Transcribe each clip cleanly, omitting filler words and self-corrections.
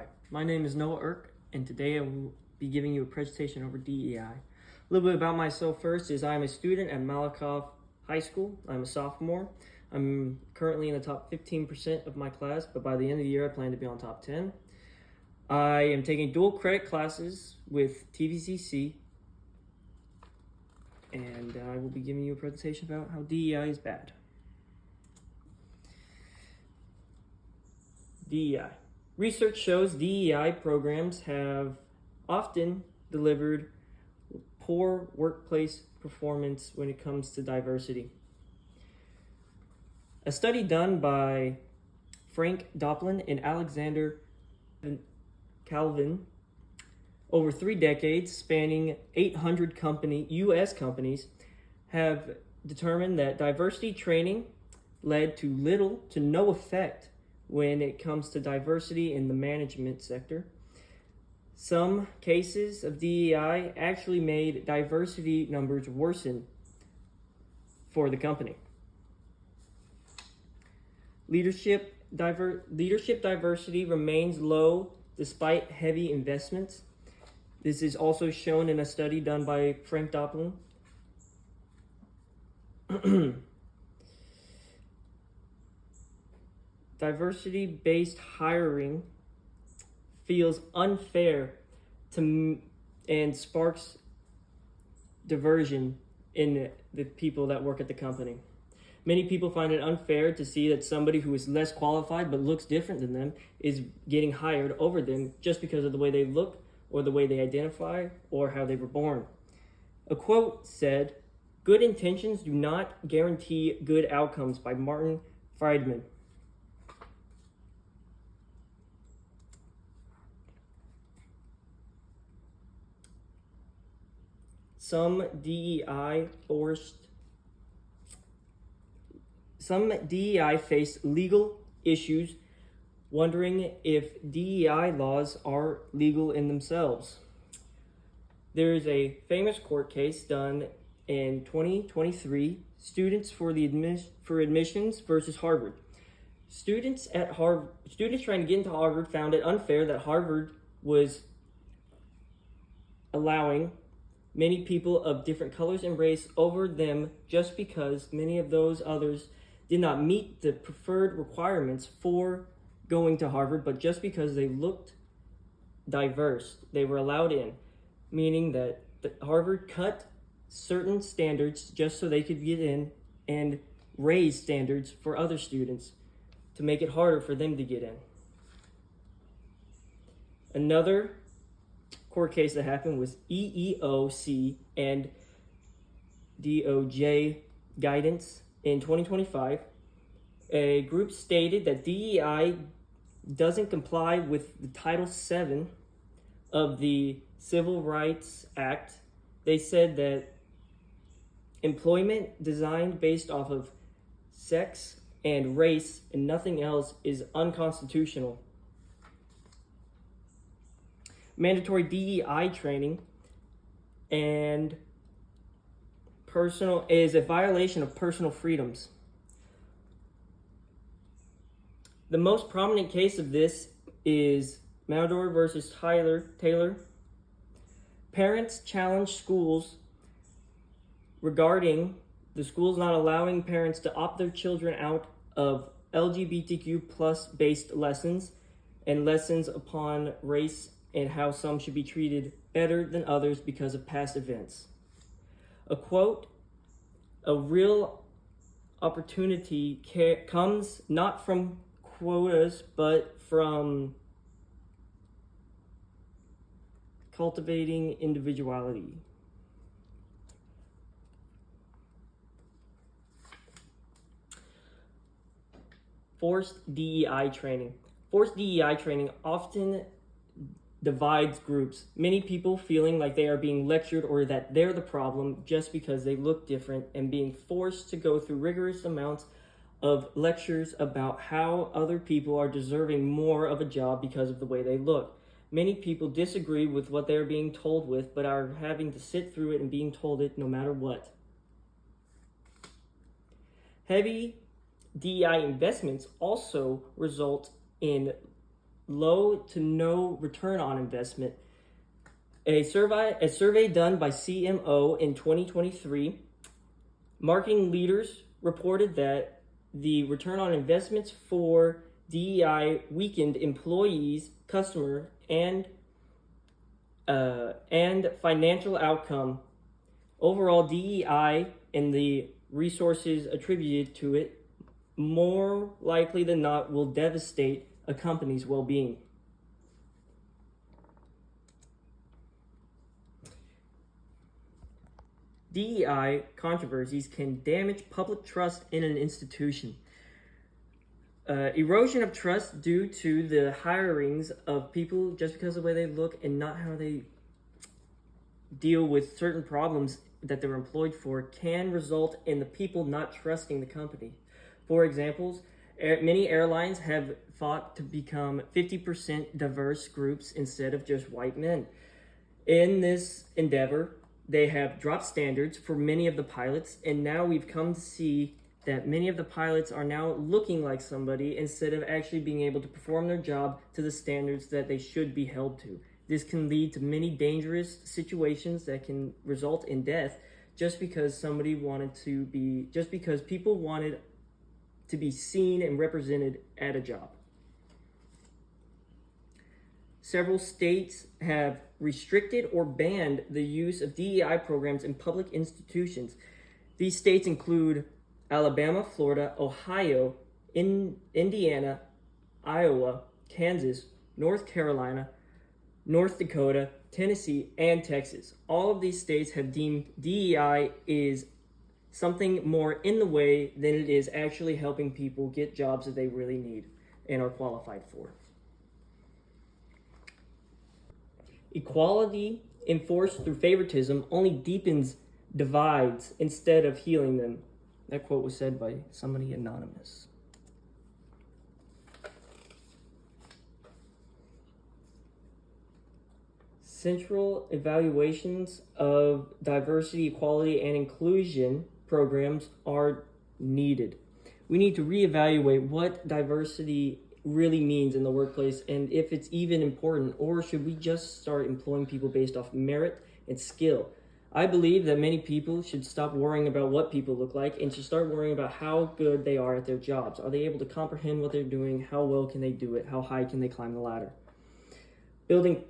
Hi, my name is Noah Irk, and today I will be giving you a presentation over DEI. A little bit about myself first is I'm a student at Malakoff High School. I'm a sophomore. I'm currently in the top 15% of my class, but by the end of the year I plan to be on top 10. I am taking dual credit classes with Tvcc, and I will be giving you a presentation about how DEI is bad. DEI. Research shows DEI programs have often delivered poor workplace performance when it comes to diversity. A study done by Frank Doplin and Alexander Calvin over 3 decades, spanning 800 U.S. companies, have determined that diversity training led to little to no effect when it comes to diversity in the management sector. Some cases of DEI actually made diversity numbers worsen for the company. Leadership diversity remains low despite heavy investments. This is also shown in a study done by Frank Doplin. Diversity-based hiring feels unfair and sparks diversion in the people that work at the company. Many people find it unfair to see that somebody who is less qualified but looks different than them is getting hired over them just because of the way they look or the way they identify or how they were born. A quote said, "Good intentions do not guarantee good outcomes," by Martin Friedman. Some DEI face legal issues, wondering if DEI laws are legal in themselves. There is a famous court case done in 2023, Students for Admissions versus Harvard. Students trying to get into Harvard found it unfair that Harvard was allowing many people of different colors and race over them just because many of those others did not meet the preferred requirements for going to Harvard, but just because they looked diverse, they were allowed in, meaning that Harvard cut certain standards just so they could get in and raise standards for other students to make it harder for them to get in. Another court case that happened was EEOC and DOJ guidance in 2025. A group stated that DEI doesn't comply with the Title VII of the Civil Rights Act. They said that employment designed based off of sex and race and nothing else is unconstitutional. Mandatory DEI training and is a violation of personal freedoms. The most prominent case of this is Maldor versus Taylor. Parents challenged schools regarding the schools not allowing parents to opt their children out of LGBTQ plus based lessons and lessons upon race and how some should be treated better than others because of past events. A quote, "A real opportunity comes not from quotas, but from cultivating individuality." Forced DEI training. Forced DEI training often divides groups. Many people feeling like they are being lectured or that they're the problem just because they look different and being forced to go through rigorous amounts of lectures about how other people are deserving more of a job because of the way they look. Many people disagree with what they're being told with, but are having to sit through it and being told it no matter what. Heavy DEI investments also result in low to no return on investment. A survey done by CMO in 2023, marketing leaders reported that the return on investments for DEI weakened employees, customer, and financial outcome. Overall, DEI and the resources attributed to it more likely than not will devastate a company's well-being. DEI controversies can damage public trust in an institution. Erosion of trust due to the hirings of people just because of the way they look and not how they deal with certain problems that they're employed for can result in the people not trusting the company. For examples, many airlines have fought to become 50% diverse groups instead of just white men. In this endeavor, they have dropped standards for many of the pilots, and now we've come to see that many of the pilots are now looking like somebody instead of actually being able to perform their job to the standards that they should be held to. This can lead to many dangerous situations that can result in death just because people wanted to be seen and represented at a job. Several states have restricted or banned the use of DEI programs in public institutions. These states include Alabama, Florida, Ohio, Indiana, Iowa, Kansas, North Carolina, North Dakota, Tennessee, and Texas. All of these states have deemed DEI is something more in the way than it is actually helping people get jobs that they really need and are qualified for. Equality enforced through favoritism only deepens divides instead of healing them. That quote was said by somebody anonymous. Central evaluations of diversity, equality, and inclusion programs are needed. We need to reevaluate what diversity really means in the workplace and if it's even important, or should we just start employing people based off merit and skill? I believe that many people should stop worrying about what people look like and should start worrying about how good they are at their jobs. Are they able to comprehend what they're doing? How well can they do it? How high can they climb the ladder? Building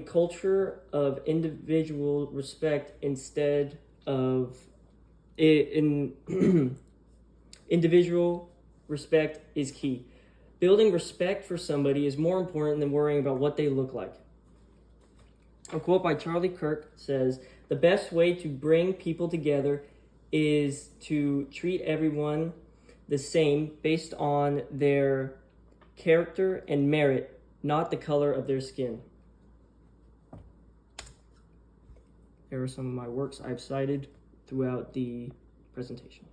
culture of individual respect instead of individual respect is key. Building respect for somebody is more important than worrying about what they look like. A quote by Charlie Kirk says, "The best way to bring people together is to treat everyone the same based on their character and merit, not the color of their skin." Here are some of my works I've cited throughout the presentation.